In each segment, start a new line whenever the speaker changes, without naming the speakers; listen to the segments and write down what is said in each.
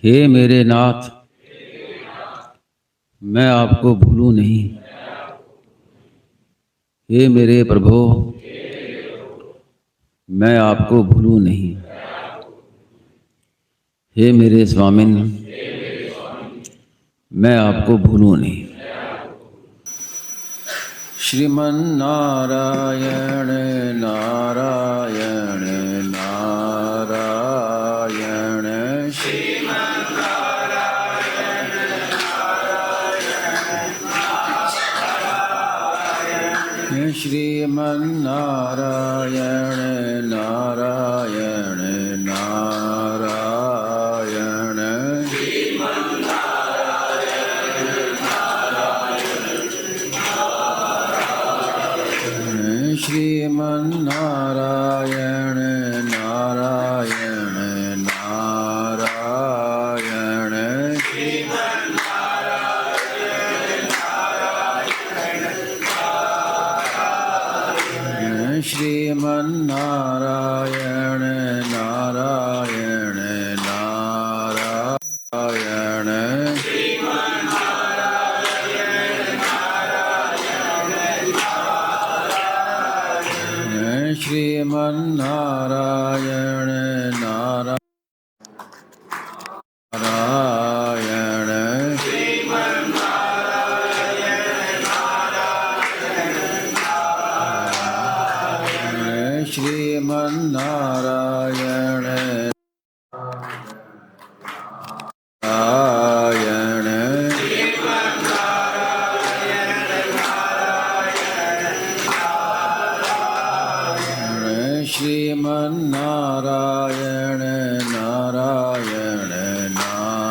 हे मेरे नाथ, मैं आपको भूलूं नहीं। हे मेरे प्रभु, मैं आपको भूलूं नहीं। हे मेरे स्वामिन, मैं आपको भूलूं नहीं। श्रीमन नारायण नारायण नारायण श्रीमन नारायण नारायण श्रीमन नारायण नारायण नारायण श्रीमन नारायण नारायण नारायण श्रीमन नारायण नारायण श्रीमन नारायण नारायण नारायण श्रीमन नारायण नारायण श्रीमन नारायण नारायण श्रीमन नारायण नारायण श्रीमन नारायण नारायण नारायण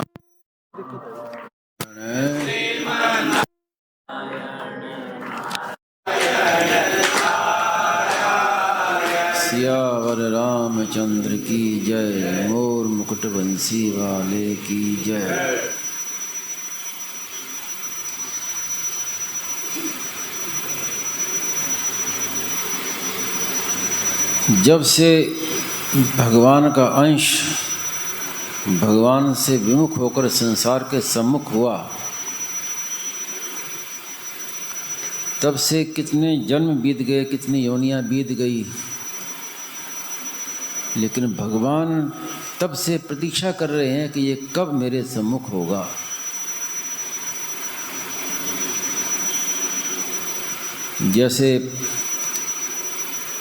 सियावर रामचंद्र की जय। मोर मुकुट बंसी वाले की जय। जब से भगवान का अंश भगवान से विमुख होकर संसार के सम्मुख हुआ, तब से कितने जन्म बीत गए, कितनी योनियां बीत गई, लेकिन भगवान तब से प्रतीक्षा कर रहे हैं कि ये कब मेरे सम्मुख होगा। जैसे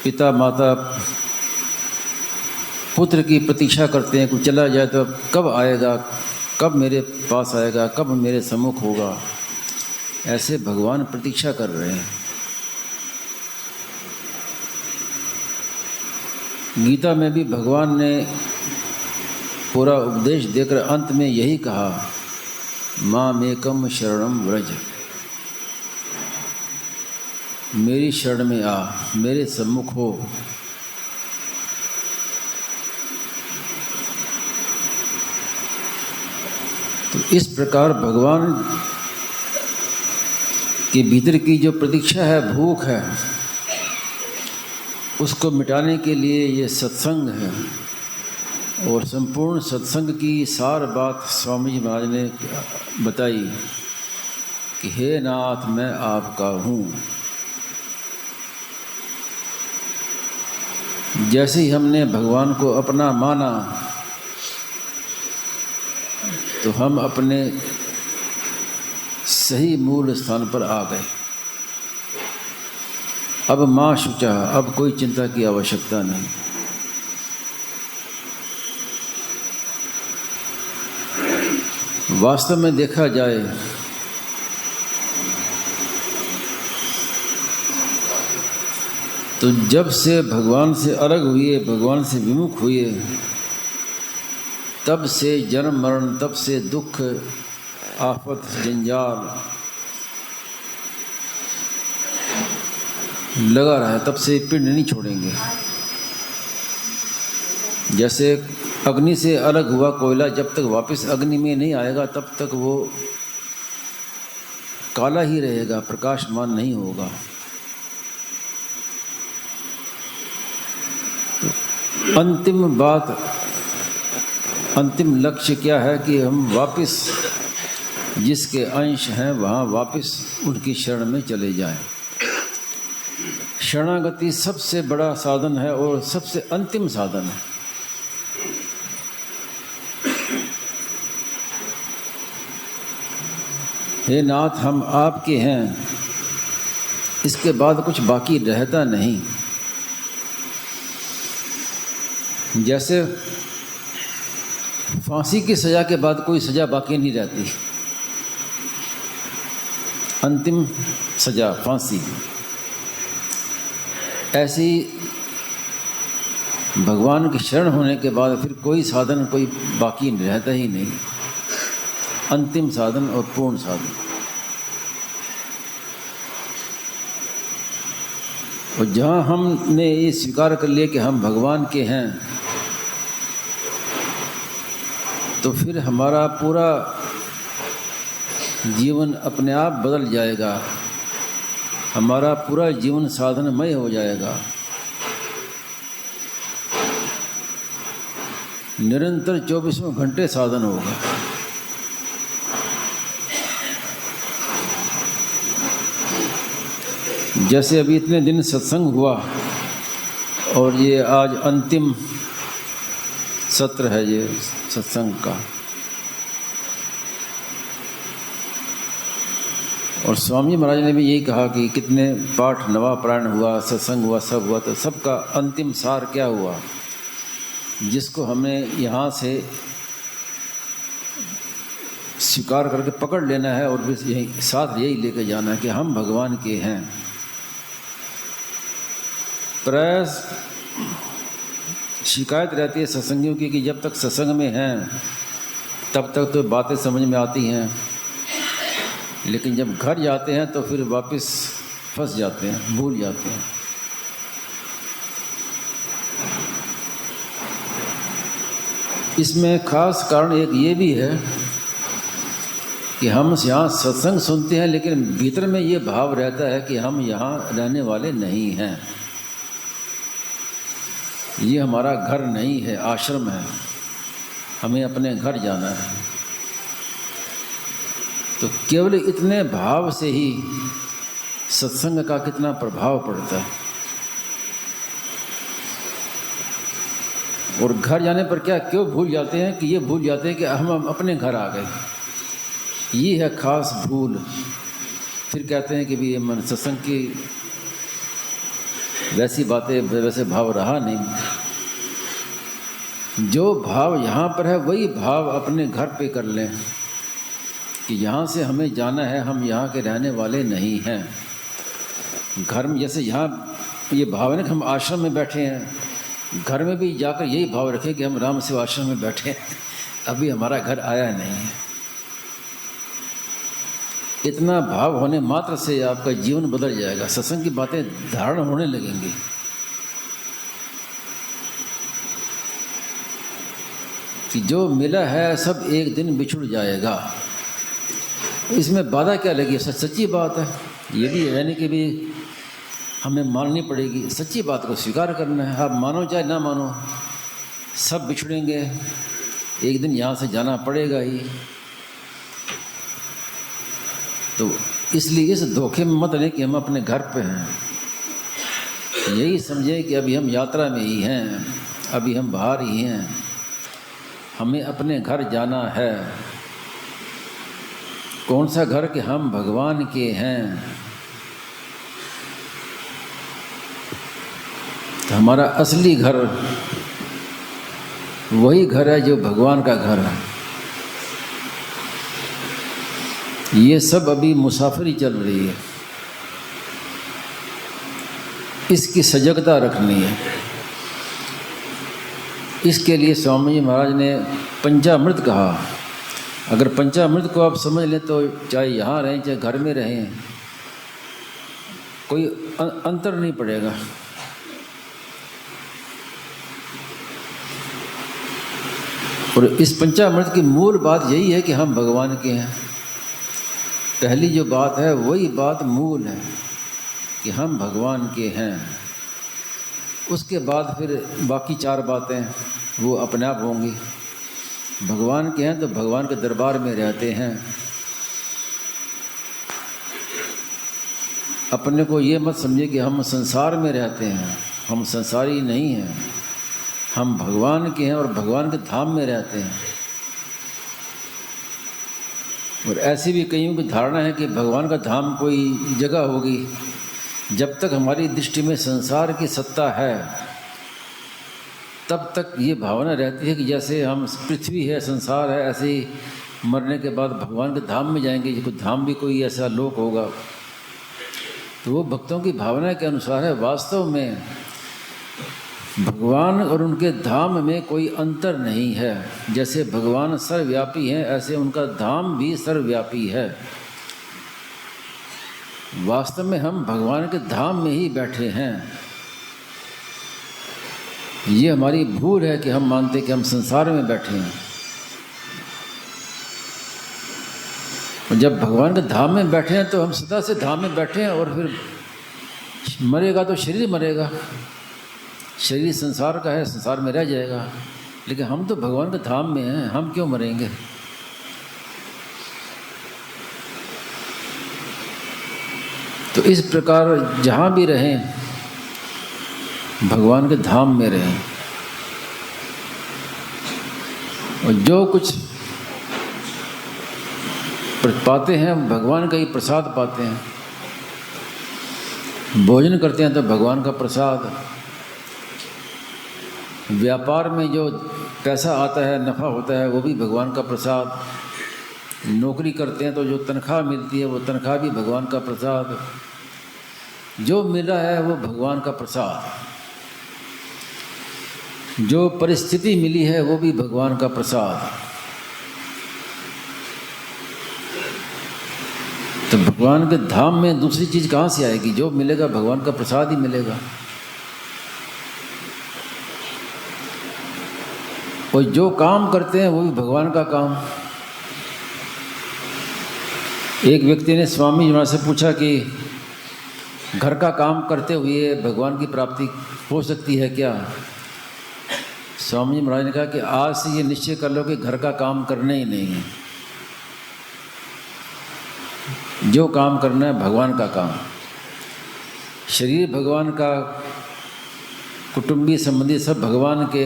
पिता माता पुत्र की प्रतीक्षा करते हैं कि चला जाए तो कब आएगा, कब मेरे पास आएगा, कब मेरे सम्मुख होगा, ऐसे भगवान प्रतीक्षा कर रहे हैं। गीता में भी भगवान ने पूरा उपदेश देकर अंत में यही कहा, मामेकम शरणम व्रज, मेरी शरण में आ, मेरे सम्मुख हो। तो इस प्रकार भगवान के भीतर की जो प्रतीक्षा है, भूख है, उसको मिटाने के लिए ये सत्संग है। और संपूर्ण सत्संग की सार बात स्वामी जी महाराज ने बताई कि हे नाथ, मैं आपका हूँ। जैसे ही हमने भगवान को अपना माना तो हम अपने सही मूल स्थान पर आ गए। अब माँ शुचा, अब कोई चिंता की आवश्यकता नहीं। वास्तव में देखा जाए तो जब से भगवान से अलग हुए, भगवान से विमुख हुए, तब से जन्म मरण, तब से दुख आफत जंजाल लगा रहा है, तब से पिंड नहीं छोड़ेंगे। जैसे अग्नि से अलग हुआ कोयला जब तक वापस अग्नि में नहीं आएगा तब तक वो काला ही रहेगा, प्रकाशमान नहीं होगा। तो अंतिम बात अंतिम लक्ष्य क्या है कि हम वापस जिसके अंश हैं वहाँ वापस उनकी शरण में चले जाएं। शरणागति सबसे बड़ा साधन है और सबसे अंतिम साधन है। हे नाथ, हम आपके हैं, इसके बाद कुछ बाकी रहता नहीं। जैसे फांसी की सज़ा के बाद कोई सज़ा बाकी नहीं रहती, अंतिम सज़ा फांसी, ऐसी भगवान की शरण होने के बाद फिर कोई साधन कोई बाकी रहता ही नहीं। अंतिम साधन और पूर्ण साधन। और जहाँ हमने ये स्वीकार कर लिया कि हम भगवान के हैं, तो फिर हमारा पूरा जीवन अपने आप बदल जाएगा, हमारा पूरा जीवन साधनमय हो जाएगा। निरंतर 24 घंटे साधन होगा। जैसे अभी इतने दिन सत्संग हुआ और ये आज अंतिम सत्र है ये सत्संग का, और स्वामी महाराज ने भी यही कहा कि कितने पाठ नवा प्राण हुआ, सत्संग हुआ, सब हुआ, तो सबका अंतिम सार क्या हुआ, जिसको हमें यहाँ से स्वीकार करके पकड़ लेना है और फिर यही साथ यही लेकर जाना है कि हम भगवान के हैं। प्राय शिकायत रहती है सत्संगियों की कि जब तक सत्संग में हैं तब तक तो बातें समझ में आती हैं, लेकिन जब घर जाते हैं तो फिर वापस फंस जाते हैं, भूल जाते हैं। इसमें खास कारण एक ये भी है कि हम यहाँ सत्संग सुनते हैं, लेकिन भीतर में ये भाव रहता है कि हम यहाँ रहने वाले नहीं हैं, ये हमारा घर नहीं है, आश्रम है, हमें अपने घर जाना है। तो केवल इतने भाव से ही सत्संग का कितना प्रभाव पड़ता है। और घर जाने पर क्या क्यों भूल जाते हैं कि ये भूल जाते हैं कि हम अपने घर आ गए, ये है खास भूल। फिर कहते हैं कि भी ये मन सत्संग की वैसी बातें, वैसे भाव रहा नहीं। जो भाव यहाँ पर है वही भाव अपने घर पे कर लें कि यहाँ से हमें जाना है, हम यहाँ के रहने वाले नहीं हैं। घर में जैसे यहाँ ये भाव है ना कि हम आश्रम में बैठे हैं, घर में भी जाकर यही भाव रखें कि हम राम सेवा आश्रम में बैठे हैं, अभी हमारा घर आया नहीं है। इतना भाव होने मात्र से आपका जीवन बदल जाएगा, सत्संग की बातें धारण होने लगेंगी। कि जो मिला है सब एक दिन बिछुड़ जाएगा, इसमें बाधा क्या लगी? सच्ची बात है, ये भी यानी कि भी हमें माननी पड़ेगी, सच्ची बात को स्वीकार करना है। आप मानो चाहे ना मानो, सब बिछड़ेंगे, एक दिन यहाँ से जाना पड़ेगा ही। तो इसलिए इस धोखे में मत लें कि हम अपने घर पे हैं। यही समझें कि अभी हम यात्रा में ही हैं, अभी हम बाहर ही हैं, हमें अपने घर जाना है। कौन सा घर? कि हम भगवान के हैं। तो हमारा असली घर वही घर है जो भगवान का घर है। ये सब अभी मुसाफिरी चल रही है, इसकी सजगता रखनी है। इसके लिए स्वामी जी महाराज ने पंचामृत कहा। अगर पंचामृत को आप समझ लें तो चाहे यहाँ रहें चाहे घर में रहें, कोई अंतर नहीं पड़ेगा। और इस पंचामृत की मूल बात यही है कि हम भगवान के हैं। पहली जो बात है वही बात मूल है कि हम भगवान के हैं। उसके बाद फिर बाकी चार बातें वो अपने आप होंगी। भगवान के हैं तो भगवान के दरबार में रहते हैं। अपने को ये मत समझिए कि हम संसार में रहते हैं, हम संसारी नहीं हैं, हम भगवान के हैं और भगवान के धाम में रहते हैं। और ऐसी भी कईयों की धारणा है कि भगवान का धाम कोई जगह होगी। जब तक हमारी दृष्टि में संसार की सत्ता है तब तक ये भावना रहती है कि जैसे हम पृथ्वी है, संसार है, ऐसे ही मरने के बाद भगवान के धाम में जाएंगे, कोई धाम भी कोई ऐसा लोक होगा। तो वो भक्तों की भावना के अनुसार है। वास्तव में भगवान और उनके धाम में कोई अंतर नहीं है। जैसे भगवान सर्वव्यापी हैं, ऐसे उनका धाम भी सर्वव्यापी है। वास्तव में हम भगवान के धाम में ही बैठे हैं। ये हमारी भूल है कि हम मानते कि हम संसार में बैठे हैं। और जब भगवान के धाम में बैठे हैं तो हम सदा से धाम में बैठे हैं। और फिर मरेगा तो शरीर मरेगा, शरीर संसार का है, संसार में रह जाएगा। लेकिन हम तो भगवान के धाम में हैं, हम क्यों मरेंगे? तो इस प्रकार जहाँ भी रहें भगवान के धाम में रहें। और जो कुछ पाते हैं भगवान का ही प्रसाद पाते हैं। भोजन करते हैं तो भगवान का प्रसाद, व्यापार में जो पैसा आता है, नफ़ा होता है, वो भी भगवान का प्रसाद। नौकरी करते हैं तो जो तनख्वाह मिलती है वो तनख्वाह भी भगवान का प्रसाद। जो मिला है वो भगवान का प्रसाद। जो परिस्थिति मिली है वो भी भगवान का प्रसाद। तो भगवान के धाम में दूसरी चीज़ कहाँ से आएगी? जो मिलेगा भगवान का प्रसाद ही मिलेगा। और जो काम करते हैं वो भी भगवान का काम। एक व्यक्ति ने स्वामी जी महाराज से पूछा कि घर का काम करते हुए भगवान की प्राप्ति हो सकती है क्या? स्वामी जी महाराज ने कहा कि आज से ये निश्चय कर लो कि घर का काम करना ही नहीं है। जो काम करना है भगवान का काम। शरीर भगवान का, कुटुंबी संबंधी सब भगवान के।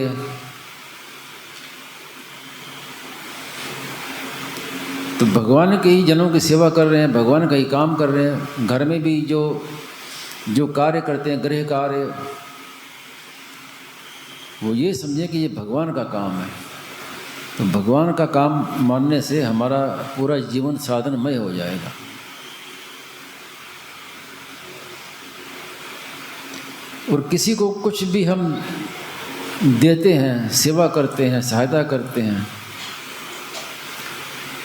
तो भगवान के ही जनों की सेवा कर रहे हैं, भगवान का ही काम कर रहे हैं। घर में भी जो कार्य करते हैं, गृह कार्य, वो ये समझे कि ये भगवान का काम है। तो भगवान का काम मानने से हमारा पूरा जीवन साधनमय हो जाएगा। और किसी को कुछ भी हम देते हैं, सेवा करते हैं, सहायता करते हैं,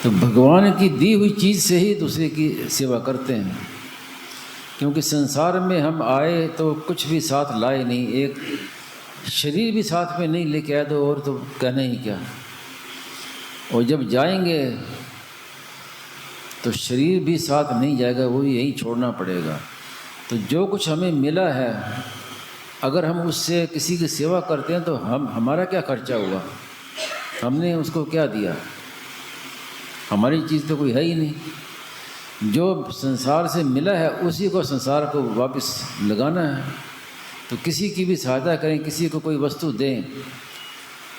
तो भगवान की दी हुई चीज़ से ही दूसरे की सेवा करते हैं। क्योंकि संसार में हम आए तो कुछ भी साथ लाए नहीं, एक शरीर भी साथ में नहीं लेके आए तो और तो कहना ही क्या। और जब जाएंगे तो शरीर भी साथ नहीं जाएगा, वो भी यहीं छोड़ना पड़ेगा। तो जो कुछ हमें मिला है, अगर हम उससे किसी की सेवा करते हैं तो हमारा क्या खर्चा हुआ? हमने उसको क्या दिया? हमारी चीज़ तो कोई है ही नहीं। जो संसार से मिला है उसी को संसार को वापस लगाना है। तो किसी की भी सहायता करें, किसी को कोई वस्तु दें,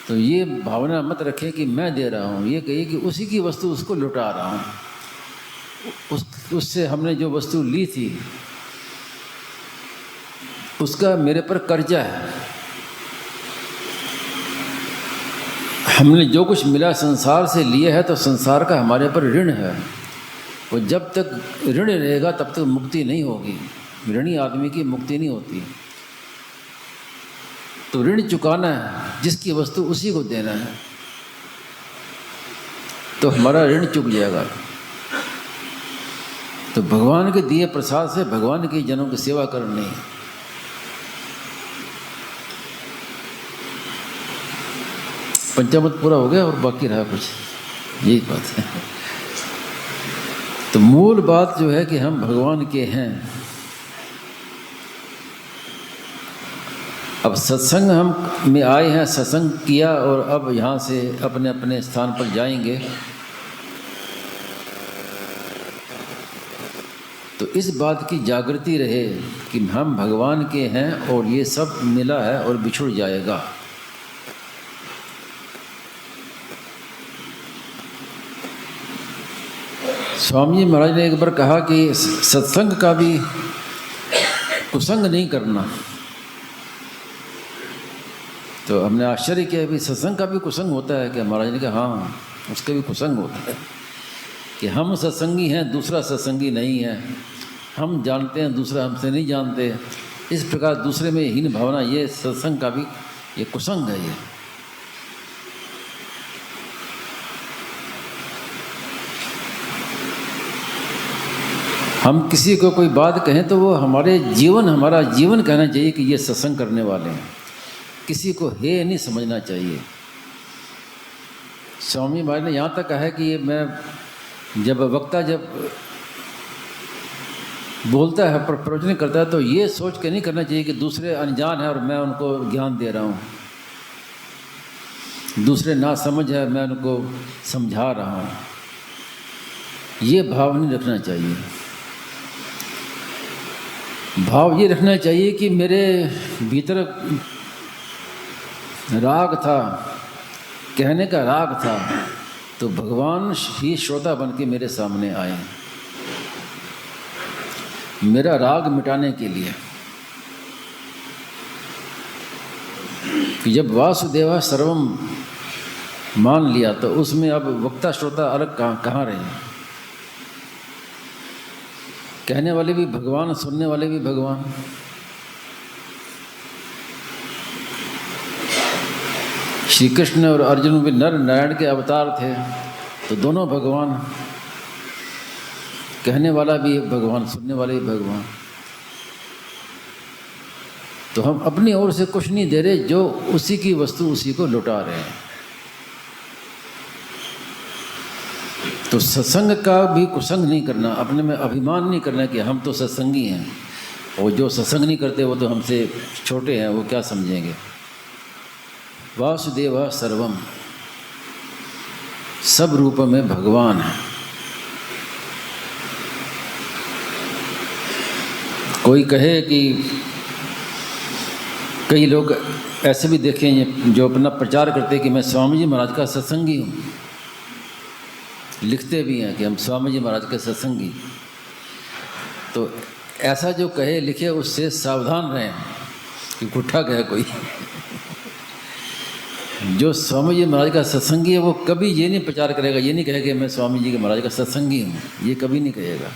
तो ये भावना मत रखें कि मैं दे रहा हूँ। ये कहिए कि उसी की वस्तु उसको लुटा रहा हूँ। उससे हमने जो वस्तु ली थी उसका मेरे पर कर्जा है। हमने जो कुछ मिला संसार से लिया है तो संसार का हमारे पर ऋण है। और जब तक ऋण रहेगा तब तक मुक्ति नहीं होगी। ऋणी आदमी की मुक्ति नहीं होती। तो ऋण चुकाना है, जिसकी वस्तु उसी को देना है, तो हमारा ऋण चुक जाएगा। तो भगवान के दिए प्रसाद से भगवान के जनों की सेवा करनी है। पंचामृत पूरा हो गया और बाकी रहा कुछ, यही बात है। तो मूल बात जो है कि हम भगवान के हैं। अब सत्संग हम में आए हैं, सत्संग किया और अब यहाँ से अपने अपने स्थान पर जाएंगे। तो इस बात की जागृति रहे कि हम भगवान के हैं और ये सब मिला है और बिछुड़ जाएगा। स्वामी जी महाराज ने एक बार कहा कि सत्संग का भी कुसंग नहीं करना। तो हमने आश्चर्य किया भी सत्संग का भी कुसंग होता है क्या? महाराज ने कहा हाँ, उसका भी कुसंग होता है कि हम सत्संगी हैं, दूसरा सत्संगी नहीं है। हम जानते हैं, दूसरा हमसे नहीं जानते। इस प्रकार दूसरे में हीन भावना, ये सत्संग का भी ये कुसंग है। ये हम किसी को कोई बात कहें तो वो हमारा जीवन कहना चाहिए कि ये सत्संग करने वाले हैं। किसी को हे नहीं समझना चाहिए। स्वामी महाराज ने यहाँ तक कहा है कि मैं जब वक्ता जब बोलता है, प्रवचन करता है, तो ये सोच के नहीं करना चाहिए कि दूसरे अनजान है और मैं उनको ज्ञान दे रहा हूँ, दूसरे ना समझ है मैं उनको समझा रहा हूँ। ये भाव नहीं रखना चाहिए। भाव ये रखना चाहिए कि मेरे भीतर राग था, कहने का राग था, तो भगवान ही श्रोता बन के मेरे सामने आए मेरा राग मिटाने के लिए। जब वासुदेवा सर्वम मान लिया तो उसमें अब वक्ता श्रोता अलग कहाँ रहे? कहने वाले भी भगवान, सुनने वाले भी भगवान। श्री कृष्ण और अर्जुन भी नर नारायण के अवतार थे, तो दोनों भगवान, कहने वाला भी भगवान, सुनने वाले भी भगवान। तो हम अपनी ओर से कुछ नहीं दे रहे, जो उसी की वस्तु उसी को लौटा रहे हैं। तो सत्संग का भी कुसंग नहीं करना, अपने में अभिमान नहीं करना कि हम तो सत्संगी हैं और जो सत्संग नहीं करते वो तो हमसे छोटे हैं, वो क्या समझेंगे। वासुदेव सर्वम, सब रूप में भगवान है। कोई कहे कि कई लोग ऐसे भी देखे हैं जो अपना प्रचार करते हैं कि मैं स्वामी जी महाराज का सत्संगी हूँ, लिखते भी हैं कि हम स्वामी जी महाराज के सत्संगी। तो ऐसा जो कहे लिखे उससे सावधान रहें कि गुट्ठा कहे कोई। जो स्वामी जी महाराज का सत्संगी है वो कभी ये नहीं प्रचार करेगा, ये नहीं कहेगा मैं स्वामी जी के महाराज का सत्संगी हूँ, ये कभी नहीं कहेगा।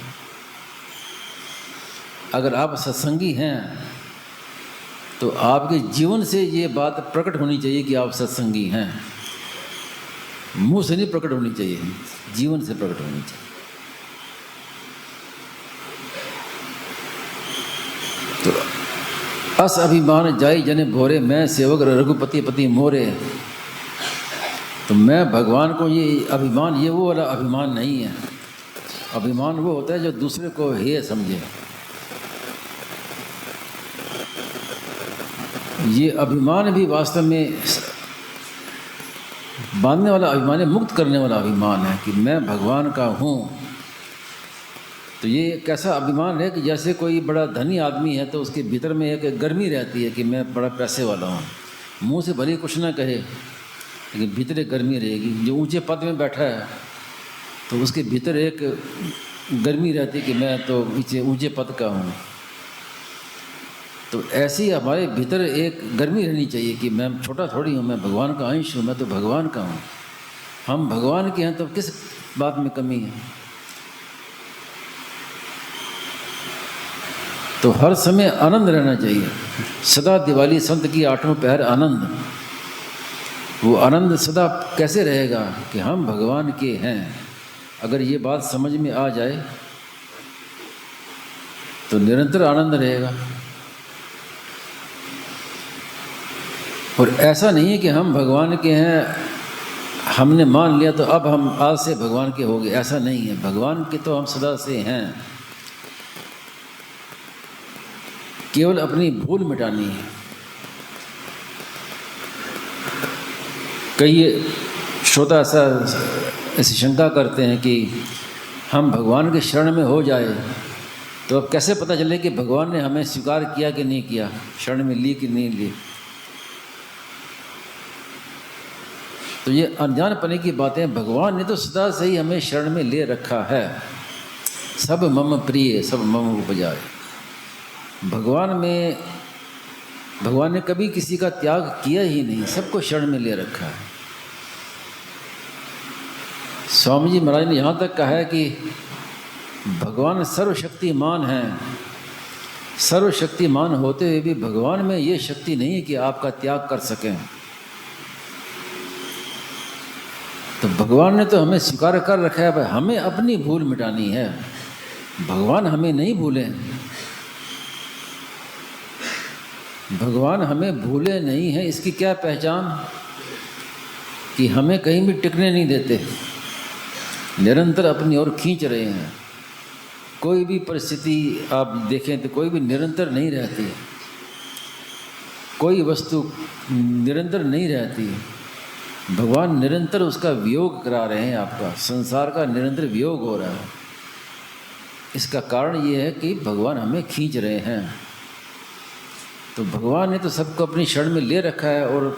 अगर आप सत्संगी हैं तो आपके जीवन से ये बात प्रकट होनी चाहिए कि आप सत्संगी हैं। मुंह से नहीं प्रकट होनी चाहिए, जीवन से प्रकट होनी चाहिए। तो अस अभिमान जाई जने भोरे, मैं सेवक रघुपति पति मोरे। तो मैं भगवान को ये अभिमान, ये वो वाला अभिमान नहीं है। अभिमान वो होता है जो दूसरे को हे समझे। ये अभिमान भी वास्तव में बांधने वाला अभिमान है, मुक्त करने वाला अभिमान है कि मैं भगवान का हूँ। तो ये कैसा अभिमान है कि जैसे कोई बड़ा धनी आदमी है तो उसके भीतर में एक गर्मी रहती है कि मैं बड़ा पैसे वाला हूँ। मुंह से भले कुछ ना कहे लेकिन भीतर एक गर्मी रहेगी। जो ऊंचे पद में बैठा है तो उसके भीतर एक गर्मी रहती है कि मैं तो ऊंचे पद का हूँ। तो ऐसी हमारे भीतर एक गर्मी रहनी चाहिए कि मैं छोटा थोड़ी हूँ, मैं भगवान का अंश हूँ, मैं तो भगवान का हूँ। हम भगवान के हैं तो किस बात में कमी है। तो हर समय आनंद रहना चाहिए। सदा दिवाली संत की आठों पहर आनंद। वो आनंद सदा कैसे रहेगा कि हम भगवान के हैं। अगर ये बात समझ में आ जाए तो निरंतर आनंद रहेगा। और ऐसा नहीं है कि हम भगवान के हैं, हमने मान लिया तो अब हम आज से भगवान के हो गए, ऐसा नहीं है। भगवान के तो हम सदा से हैं। केवल अपनी भूल मिटानी है। कई श्रोता ऐसी शंका करते हैं कि हम भगवान के शरण में हो जाए तो अब कैसे पता चले कि भगवान ने हमें स्वीकार किया कि नहीं किया, शरण में ली कि नहीं ली। तो ये अनजानपने की बातें। भगवान ने तो सदा से ही हमें शरण में ले रखा है। सब मम प्रिय सब मम उपजाए। भगवान ने कभी किसी का त्याग किया ही नहीं, सबको शरण में ले रखा है। स्वामी जी महाराज ने यहाँ तक कहा है कि भगवान सर्वशक्तिमान हैं। सर्वशक्तिमान होते हुए भी भगवान में ये शक्ति नहीं है कि आपका त्याग कर सकें। तो भगवान ने तो हमें स्वीकार कर रखा है, हमें अपनी भूल मिटानी है। भगवान हमें नहीं भूले, भगवान हमें भूले नहीं हैं। इसकी क्या पहचान कि हमें कहीं भी टिकने नहीं देते, निरंतर अपनी ओर खींच रहे हैं। कोई भी परिस्थिति आप देखें तो कोई भी निरंतर नहीं रहती, कोई वस्तु निरंतर नहीं रहती। भगवान निरंतर उसका वियोग करा रहे हैं, आपका संसार का निरंतर वियोग हो रहा है। इसका कारण ये है कि भगवान हमें खींच रहे हैं। तो भगवान ने तो सबको अपनी शरण में ले रखा है। और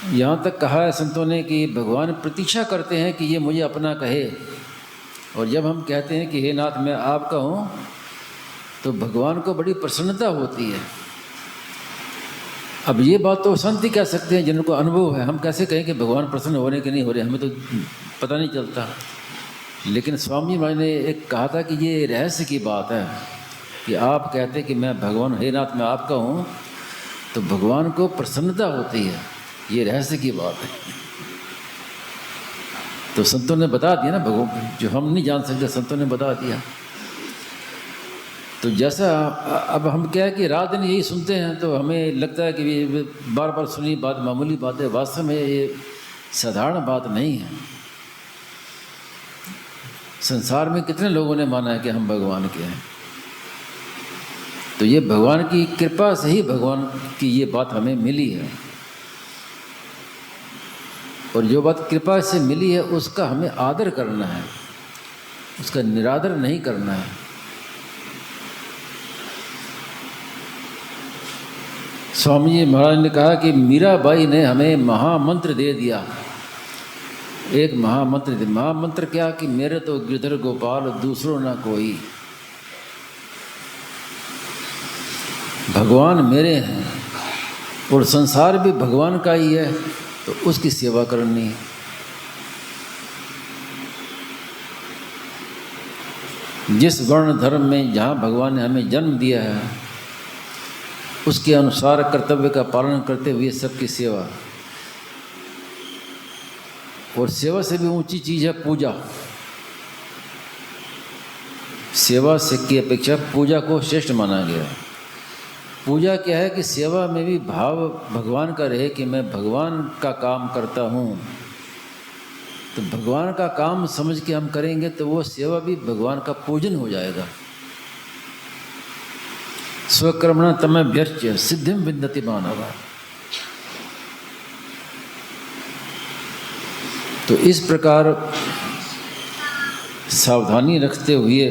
यहाँ तक कहा है संतों ने कि भगवान प्रतीक्षा करते हैं कि ये मुझे अपना कहे। और जब हम कहते हैं कि हे नाथ मैं आपका हूँ, तो भगवान को बड़ी प्रसन्नता होती है। अब ये बात तो संत ही कह सकते हैं जिनको अनुभव है। हम कैसे कहें कि भगवान प्रसन्न हो रहे कि नहीं हो रहे, हमें तो पता नहीं चलता। लेकिन स्वामी महाराज ने एक कहा था कि ये रहस्य की बात है कि आप कहते कि मैं भगवान, हे नाथ मैं आपका हूँ, तो भगवान को प्रसन्नता होती है। ये रहस्य की बात है। तो संतों ने बता दिया ना, भगवान जो हम नहीं जान सकते, संतों ने बता दिया। तो जैसा अब हम क्या है कि रात दिन यही सुनते हैं तो हमें लगता है कि बार बार सुनी बात मामूली बात है। वास्तव में ये साधारण बात नहीं है। संसार में कितने लोगों ने माना है कि हम भगवान के हैं। तो ये भगवान की कृपा से ही भगवान की ये बात हमें मिली है। और जो बात कृपा से मिली है उसका हमें आदर करना है, उसका निरादर नहीं करना है। स्वामी जी महाराज ने कहा कि मीराबाई ने हमें महामंत्र दे दिया। एक महामंत्र दे। महामंत्र क्या कि मेरे तो गिरधर गोपाल दूसरों ना कोई। भगवान मेरे हैं और संसार भी भगवान का ही है, तो उसकी सेवा करनी है। जिस वर्ण धर्म में जहाँ भगवान ने हमें जन्म दिया है उसके अनुसार कर्तव्य का पालन करते हुए सबकी सेवा। और सेवा से भी ऊंची चीज़ है पूजा। सेवा से की अपेक्षा पूजा को श्रेष्ठ माना गया है। पूजा क्या है कि सेवा में भी भाव भगवान का रहे कि मैं भगवान का काम करता हूँ। तो भगवान का काम समझ के हम करेंगे तो वो सेवा भी भगवान का पूजन हो जाएगा। स्वकर्मणा तमभ्यर्च्य सिद्धिम विन्दति मानव। तो इस प्रकार सावधानी रखते हुए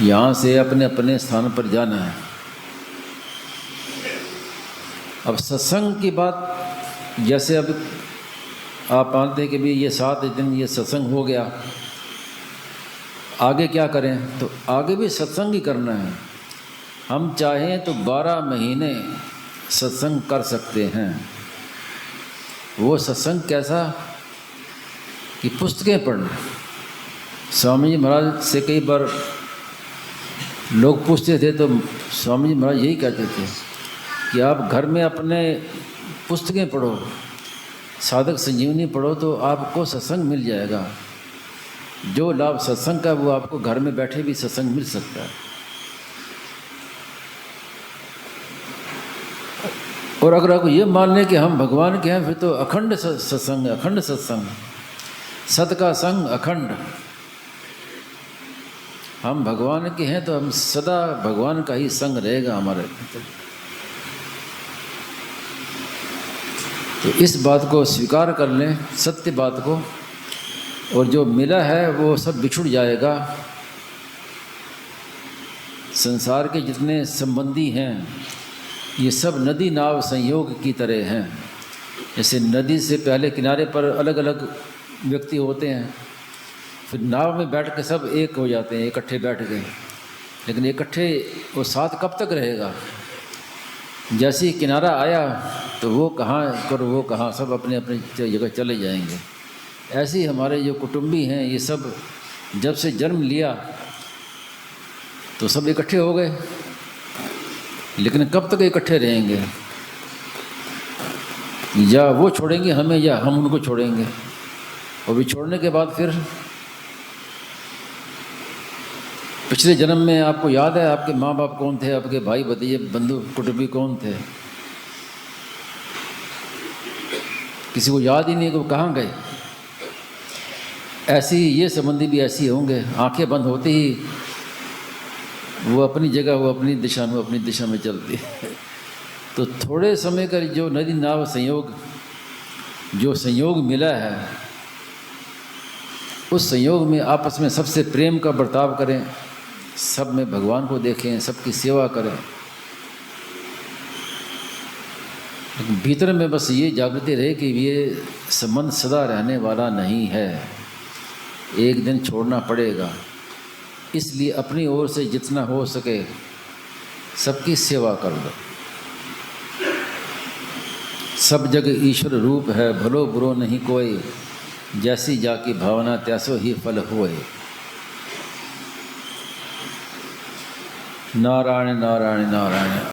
यहाँ से अपने अपने स्थान पर जाना है। अब सत्संग की बात, जैसे अब आप मानते हैं कि भी ये 7 दिन ये सत्संग हो गया, आगे क्या करें? तो आगे भी सत्संग ही करना है। हम चाहें तो 12 महीने सत्संग कर सकते हैं। वो सत्संग कैसा कि पुस्तकें पढ़ना। स्वामी जी महाराज से कई बार लोग पूछते थे तो स्वामी जी महाराज यही कहते थे कि आप घर में अपने पुस्तकें पढ़ो, साधक संजीवनी पढ़ो, तो आपको सत्संग मिल जाएगा। जो लाभ सत्संग का वो आपको घर में बैठे भी सत्संग मिल सकता है। और अगर आपको ये मान लें कि हम भगवान के हैं, फिर तो अखंड सत्संग, अखंड सत्संग, सत का संग अखंड। हम भगवान के हैं तो हम सदा भगवान का ही संग रहेगा हमारे। तो इस बात को स्वीकार कर लें, सत्य बात को, और जो मिला है वो सब बिछुड़ जाएगा। संसार के जितने संबंधी हैं ये सब नदी नाव संयोग की तरह हैं। जैसे नदी से पहले किनारे पर अलग अलग व्यक्ति होते हैं, फिर नाव में बैठ के सब एक हो जाते हैं, इकट्ठे बैठ गए, लेकिन इकट्ठे वो साथ कब तक रहेगा? जैसे ही किनारा आया तो वो कहाँ और वो कहाँ, सब अपने अपने जगह चले जाएंगे। ऐसे ही हमारे जो कुटुंबी हैं ये सब जब से जन्म लिया तो सब इकट्ठे हो गए, लेकिन कब तक इकट्ठे रहेंगे? या वो छोड़ेंगे हमें या हम उनको छोड़ेंगे, और भी छोड़ने के बाद फिर पिछले जन्म में आपको याद है आपके माँ बाप कौन थे, आपके भाई भतीजे बंधु कुटुंबी कौन थे? किसी को याद ही नहीं कि वो कहाँ गए। ऐसे ही ये संबंधी भी ऐसे ही होंगे, आंखें बंद होते ही वो अपनी जगह, वो अपनी दिशा में चलती है। तो थोड़े समय का जो नदी नाव संयोग, जो संयोग मिला है, उस संयोग में आपस में सबसे प्रेम का बर्ताव करें, सब में भगवान को देखें, सबकी सेवा करें। लेकिन भीतर में बस ये जागृति रहे कि ये संबंध सदा रहने वाला नहीं है, एक दिन छोड़ना पड़ेगा। इसलिए अपनी ओर से जितना हो सके सबकी सेवा कर दो। सब जग ईश्वर रूप है, भलो बुरो नहीं कोई, जैसी जाकी भावना तैसो ही फल होए। नारायण नारायण नारायण।